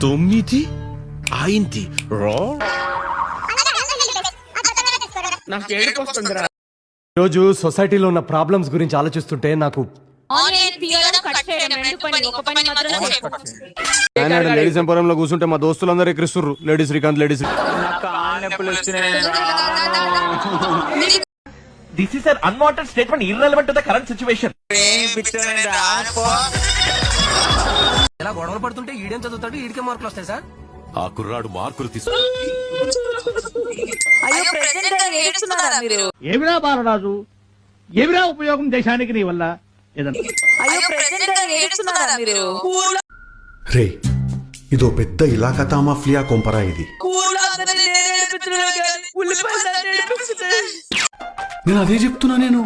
9 అయింది నాకు ఏడుపు వస్తుందిరా. రోజు సొసైటీలో ఉన్న ప్రాబ్లమ్స్ గురించి ఆలోచిస్తుంటే నాకు లేడీస్ ఎంపోరంలో కూర్చుంటే మా దోస్తులందరూ ఎక్కిరిస్తుర్రు. Ladies Srikanth ladies This is an unwanted statement irrelevant to the current situation. ఎలా గొడవలు పడుతుంటే ఈడేం చదువుతాడు, ఈడికే మార్కులు వస్తాయి సార్. ఆ కుర్రాడు మార్కులు తీసు. ఏమిరా బాలరాజు, ఏమిరా ఉపయోగం దేశానికి నీ వల్ల? రే, ఇదో పెద్ద ఇలాకా తామాఫ్లియా కొంపరా ఇది. నేను అదే చెప్తున్నా. నేను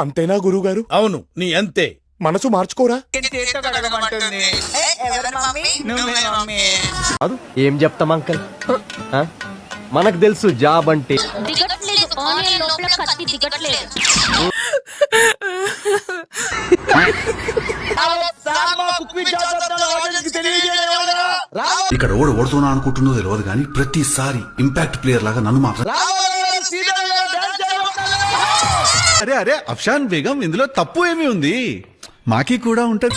అంతేనా గురువు గారు? అవును, నీ అంతే. మనసు మార్చుకోరా. ఏం చెప్తాం అంకల్? మనకు తెలుసు జాబ్ అంటే. ఇక్కడ ఓడుతున్నా అనుకుంటుందో తెలియదు కానీ ప్రతిసారి ఇంపాక్ట్ ప్లేయర్ లాగా నన్ను మాత్రం. అరే అరే అఫ్షాన్ బేగం, ఇందులో తప్పు ఏమి ఉంది? మాకి కూడా ఉంటది.